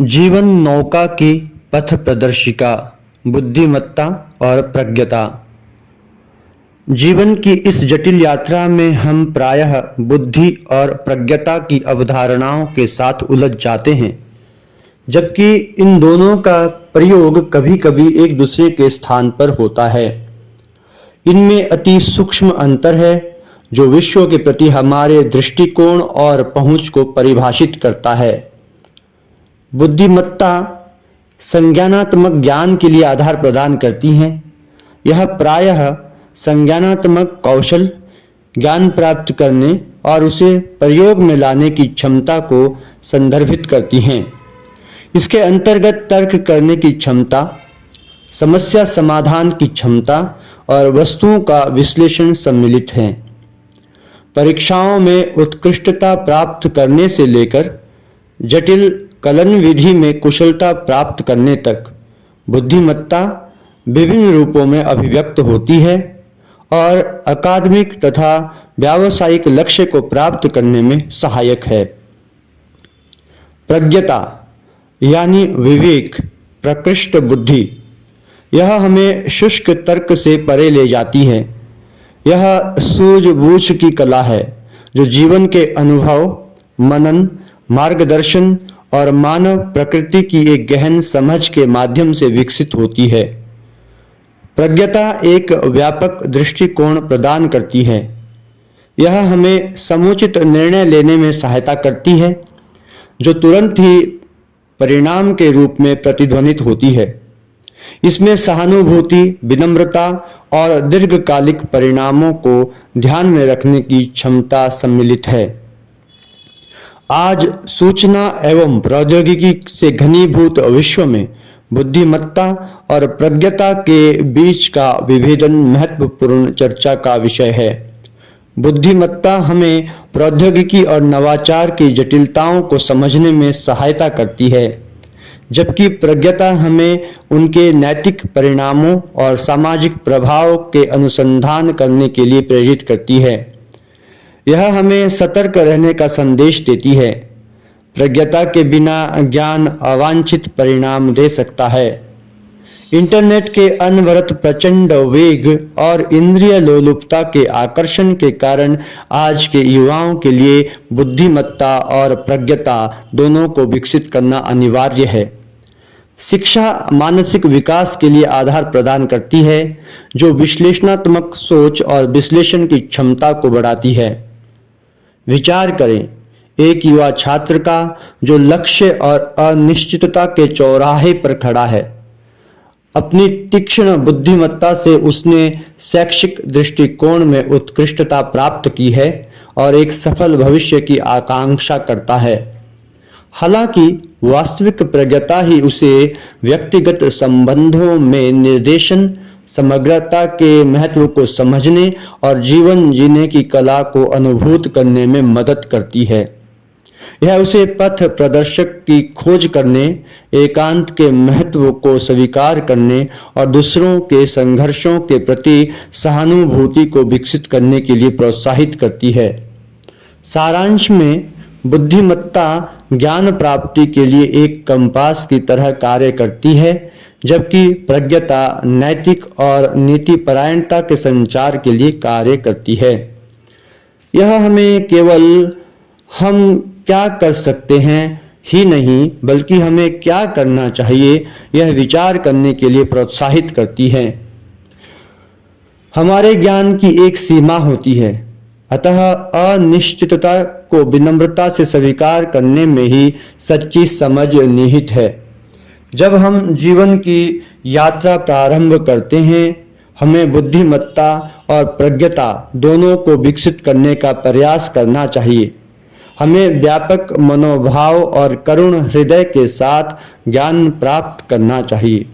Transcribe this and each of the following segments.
जीवन नौका की पथ प्रदर्शिका बुद्धिमत्ता और प्रज्ञता। जीवन की इस जटिल यात्रा में हम प्रायः बुद्धि और प्रज्ञता की अवधारणाओं के साथ उलझ जाते हैं, जबकि इन दोनों का प्रयोग कभी-कभी एक दूसरे के स्थान पर होता है। इनमें अति सूक्ष्म अंतर है जो विश्व के प्रति हमारे दृष्टिकोण और पहुंच को परिभाषित करता है। बुद्धिमत्ता संज्ञानात्मक ज्ञान के लिए आधार प्रदान करती है। यह प्रायः संज्ञानात्मक कौशल, ज्ञान प्राप्त करने और उसे प्रयोग में लाने की क्षमता को संदर्भित करती हैं। इसके अंतर्गत तर्क करने की क्षमता, समस्या समाधान की क्षमता और वस्तुओं का विश्लेषण सम्मिलित है। परीक्षाओं में उत्कृष्टता प्राप्त करने से लेकर जटिल कलन विधि में कुशलता प्राप्त करने तक बुद्धिमत्ता विभिन्न रूपों में अभिव्यक्त होती है और अकादमिक तथा व्यावसायिक लक्ष्य को प्राप्त करने में सहायक है। प्रज्ञता यानी विवेक, प्रकृष्ट बुद्धि, यह हमें शुष्क तर्क से परे ले जाती है। यह सूझबूझ की कला है जो जीवन के अनुभव, मनन, मार्गदर्शन और मानव प्रकृति की एक गहन समझ के माध्यम से विकसित होती है। प्रज्ञता एक व्यापक दृष्टिकोण प्रदान करती है। यह हमें समुचित निर्णय लेने में सहायता करती है जो तुरंत ही परिणाम के रूप में प्रतिध्वनित होती है। इसमें सहानुभूति, विनम्रता और दीर्घकालिक परिणामों को ध्यान में रखने की क्षमता सम्मिलित है। आज सूचना एवं प्रौद्योगिकी से घनीभूत विश्व में बुद्धिमत्ता और प्रज्ञता के बीच का विभेदन महत्वपूर्ण चर्चा का विषय है। बुद्धिमत्ता हमें प्रौद्योगिकी और नवाचार की जटिलताओं को समझने में सहायता करती है, जबकि प्रज्ञता हमें उनके नैतिक परिणामों और सामाजिक प्रभाव के अनुसंधान करने के लिए प्रेरित करती है। यह हमें सतर्क रहने का संदेश देती है। प्रज्ञता के बिना ज्ञान अवांछित परिणाम दे सकता है। इंटरनेट के अनवरत प्रचंड वेग और इंद्रिय लोलुपता के आकर्षण के कारण आज के युवाओं के लिए बुद्धिमत्ता और प्रज्ञता दोनों को विकसित करना अनिवार्य है। शिक्षा मानसिक विकास के लिए आधार प्रदान करती है, जो विश्लेषणात्मक सोच और विश्लेषण की क्षमता को बढ़ाती है। विचार करें, एक युवा छात्र का जो लक्ष्य और अनिश्चितता के चौराहे पर खड़ा है। अपनी तीक्ष्ण बुद्धिमत्ता से उसने शैक्षिक दृष्टिकोण में उत्कृष्टता प्राप्त की है और एक सफल भविष्य की आकांक्षा करता है। हालांकि वास्तविक प्रज्ञता ही उसे व्यक्तिगत संबंधों में निर्देशन, समग्रता के महत्व को समझने और जीवन जीने की कला को अनुभूत करने में मदद करती है। यह उसे पथ प्रदर्शक की खोज करने, एकांत के महत्व को स्वीकार करने और दूसरों के संघर्षों के प्रति सहानुभूति को विकसित करने के लिए प्रोत्साहित करती है। सारांश में, बुद्धिमत्ता ज्ञान प्राप्ति के लिए एक कंपास की तरह कार्य करती है, जबकि प्रज्ञता नैतिक और नीतिपरायणता के संचार के लिए कार्य करती है। यह हमें केवल हम क्या कर सकते हैं ही नहीं, बल्कि हमें क्या करना चाहिए यह विचार करने के लिए प्रोत्साहित करती है। हमारे ज्ञान की एक सीमा होती है, अतः अनिश्चितता को विनम्रता से स्वीकार करने में ही सच्ची समझ निहित है। जब हम जीवन की यात्रा प्रारंभ करते हैं, हमें बुद्धिमत्ता और प्रज्ञता दोनों को विकसित करने का प्रयास करना चाहिए। हमें व्यापक मनोभाव और करुण हृदय के साथ ज्ञान प्राप्त करना चाहिए,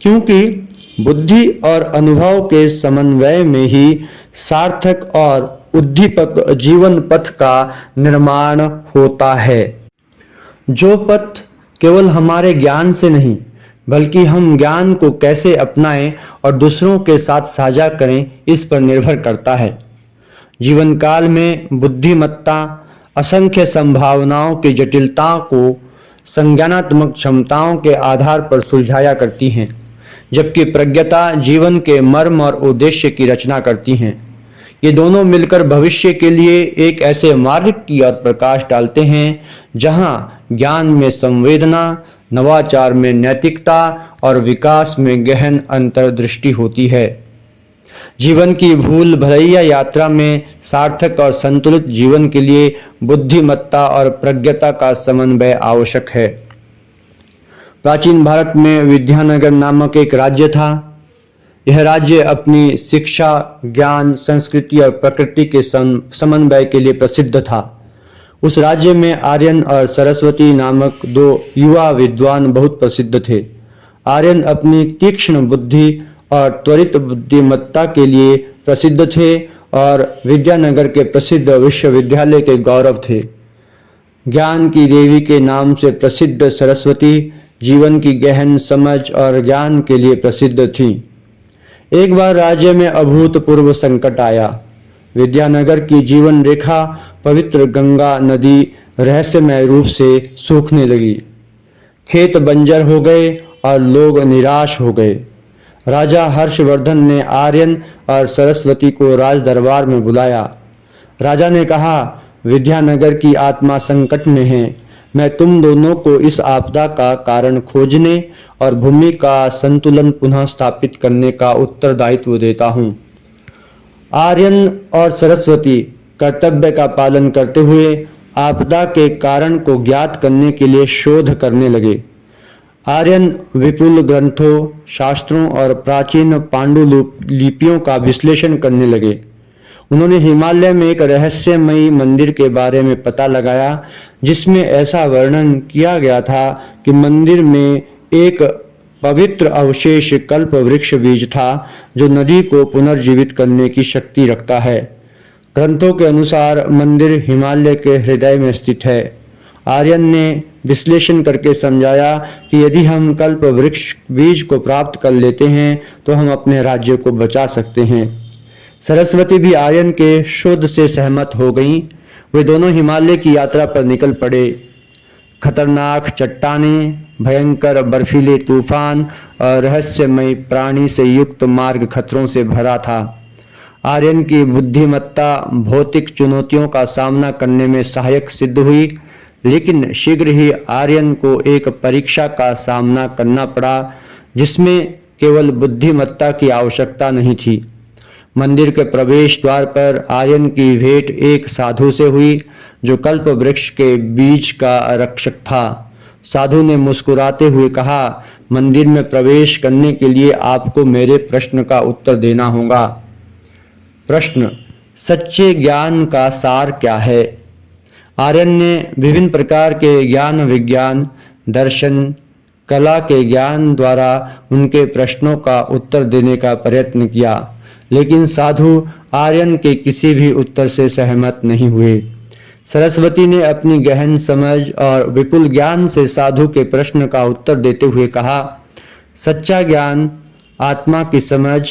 क्योंकि बुद्धि और अनुभव के समन्वय में ही सार्थक और उद्दीपक जीवन पथ का निर्माण होता है। जो पथ केवल हमारे ज्ञान से नहीं, बल्कि हम ज्ञान को कैसे अपनाएं और दूसरों के साथ साझा करें, इस पर निर्भर करता है। जीवन काल में बुद्धिमत्ता असंख्य संभावनाओं की जटिलता को संज्ञानात्मक क्षमताओं के आधार पर सुलझाया करती हैं, जबकि प्रज्ञता जीवन के मर्म और उद्देश्य की रचना करती हैं। ये दोनों मिलकर भविष्य के लिए एक ऐसे मार्ग की ओर प्रकाश डालते हैं जहां ज्ञान में संवेदना, नवाचार में नैतिकता और विकास में गहन अंतर्दृष्टि होती है। जीवन की भूल भलैया यात्रा में सार्थक और संतुलित जीवन के लिए बुद्धिमत्ता और प्रज्ञता का समन्वय आवश्यक है। प्राचीन भारत में विद्यानगर नामक एक राज्य था। यह राज्य अपनी शिक्षा, ज्ञान, संस्कृति और प्रकृति के समन्वय के लिए प्रसिद्ध था। उस राज्य में आर्यन और सरस्वती नामक दो युवा विद्वान बहुत प्रसिद्ध थे। आर्यन अपनी तीक्ष्ण बुद्धि और त्वरित बुद्धिमत्ता के लिए प्रसिद्ध थे और विद्यानगर के प्रसिद्ध विश्वविद्यालय के गौरव थे। ज्ञान की देवी के नाम से प्रसिद्ध सरस्वती जीवन की गहन समझ और ज्ञान के लिए प्रसिद्ध थी। एक बार राज्य में अभूतपूर्व संकट आया। विद्यानगर की जीवन रेखा पवित्र गंगा नदी रहस्यमय रूप से सूखने लगी। खेत बंजर हो गए और लोग निराश हो गए। राजा हर्षवर्धन ने आर्यन और सरस्वती को राज दरबार में बुलाया। राजा ने कहा, विद्यानगर की आत्मा संकट में है। मैं तुम दोनों को इस आपदा का कारण खोजने और भूमि का संतुलन पुनः स्थापित करने का उत्तरदायित्व देता हूँ। आर्यन और सरस्वती कर्तव्य का पालन करते हुए आपदा के कारण को ज्ञात करने के लिए शोध करने लगे। आर्यन विपुल ग्रंथों, शास्त्रों और प्राचीन पांडुलिपियों का विश्लेषण करने लगे। उन्होंने हिमालय में एक रहस्यमयी मंदिर के बारे में पता लगाया, जिसमें ऐसा वर्णन किया गया था कि मंदिर में एक पवित्र अवशेष कल्प वृक्ष बीज था जो नदी को पुनर्जीवित करने की शक्ति रखता है। ग्रंथों के अनुसार मंदिर हिमालय के हृदय में स्थित है। आर्यन ने विश्लेषण करके समझाया कि यदि हम कल्प वृक्ष बीज को प्राप्त कर लेते हैं तो हम अपने राज्य को बचा सकते हैं। सरस्वती भी आर्यन के शोध से सहमत हो गईं। वे दोनों हिमालय की यात्रा पर निकल पड़े। खतरनाक चट्टानें, भयंकर बर्फीले तूफान और रहस्यमय प्राणी से युक्त मार्ग खतरों से भरा था। आर्यन की बुद्धिमत्ता भौतिक चुनौतियों का सामना करने में सहायक सिद्ध हुई, लेकिन शीघ्र ही आर्यन को एक परीक्षा का सामना करना पड़ा जिसमें केवल बुद्धिमत्ता की आवश्यकता नहीं थी। मंदिर के प्रवेश द्वार पर आर्यन की भेंट एक साधु से हुई जो कल्प वृक्ष के बीज का रक्षक था। साधु ने मुस्कुराते हुए कहा, मंदिर में प्रवेश करने के लिए आपको मेरे प्रश्न का उत्तर देना होगा। प्रश्न, सच्चे ज्ञान का सार क्या है? आर्यन ने विभिन्न प्रकार के ज्ञान, विज्ञान, दर्शन, कला के ज्ञान द्वारा उनके प्रश्नों का उत्तर देने का प्रयत्न किया, लेकिन साधु आर्यन के किसी भी उत्तर से सहमत नहीं हुए। सरस्वती ने अपनी गहन समझ और विपुल ज्ञान से साधु के प्रश्न का उत्तर देते हुए कहा, सच्चा ज्ञान आत्मा की समझ,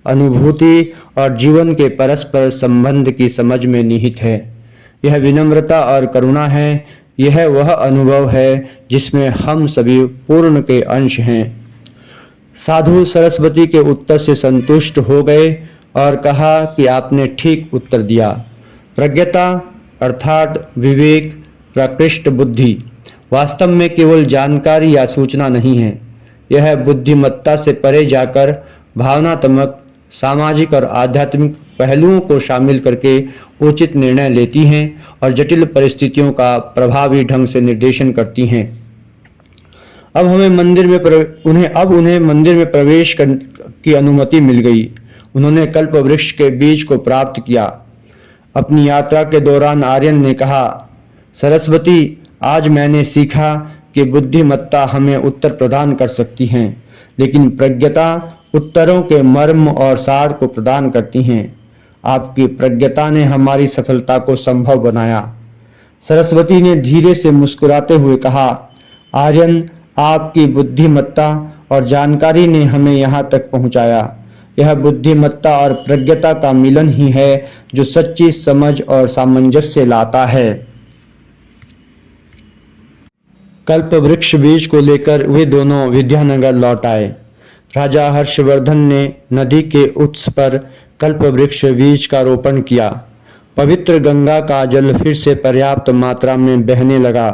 अनुभूति और जीवन के परस्पर संबंध की समझ में निहित है। यह विनम्रता और करुणा है। यह वह अनुभव है जिसमें हम सभी पूर्ण के अंश हैं। साधु सरस्वती के उत्तर से संतुष्ट हो गए और कहा कि आपने ठीक उत्तर दिया। प्रज्ञता अर्थात विवेक, प्रकृष्ट बुद्धि वास्तव में केवल जानकारी या सूचना नहीं है। यह बुद्धिमत्ता से परे जाकर भावनात्मक, सामाजिक और आध्यात्मिक पहलुओं को शामिल करके उचित निर्णय लेती हैं और जटिल परिस्थितियों का प्रभावी ढंग से निर्देशन करती हैं। अब उन्हें मंदिर में प्रवेश की अनुमति मिल गई। उन्होंने कल्प वृक्ष के बीज को प्राप्त किया। अपनी यात्रा के दौरान आर्यन ने कहा, सरस्वती, आज मैंने सीखा कि बुद्धिमत्ता हमें उत्तर प्रदान कर सकती हैं, लेकिन प्रज्ञता उत्तरों के मर्म और सार को प्रदान करती हैं। आपकी प्रज्ञता ने हमारी सफलता को संभव बनाया। सरस्वती ने धीरे से मुस्कुराते हुए कहा, आर्यन, आपकी बुद्धिमत्ता और जानकारी ने हमें यहाँ तक पहुँचाया। यह बुद्धिमत्ता और प्रज्ञता का मिलन ही है जो सच्ची समझ और सामंजस्य लाता है। कल्प वृक्ष बीज को लेकर वे दोनों विद्यानगर लौट आए। राजा हर्षवर्धन ने नदी के उत्स पर कल्प वृक्ष बीज का रोपण किया। पवित्र गंगा का जल फिर से पर्याप्त मात्रा में बहने लगा।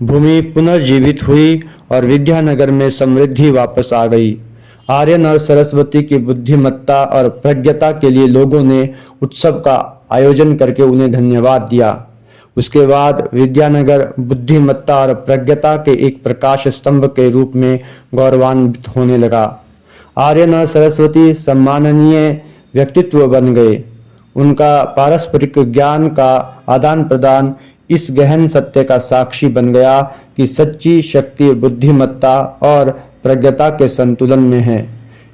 भूमि पुनर्जीवित हुई और विद्यानगर में समृद्धि वापस आ गई। आर्यन और सरस्वती की बुद्धिमत्ता और प्रज्ञता के लिए लोगों ने उत्सव का आयोजन करके उन्हें धन्यवाद दिया। उसके बाद विद्यानगर बुद्धिमत्ता और प्रज्ञता के एक प्रकाश स्तंभ के रूप में गौरवान्वित होने लगा। आर्यन और सरस्वती सम्माननीय व्यक्तित्व बन गए। उनका पारस्परिक ज्ञान का आदान प्रदान इस गहन सत्य का साक्षी बन गया कि सच्ची शक्ति बुद्धिमत्ता और प्रज्ञता के संतुलन में है।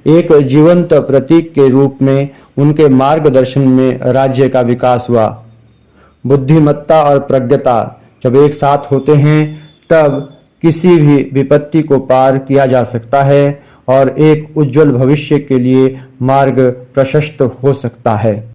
एक जीवंत प्रतीक के रूप में उनके मार्गदर्शन में राज्य का विकास हुआ। बुद्धिमत्ता और प्रज्ञता जब एक साथ होते हैं तब किसी भी विपत्ति को पार किया जा सकता है और एक उज्जवल भविष्य के लिए मार्ग प्रशस्त हो सकता है।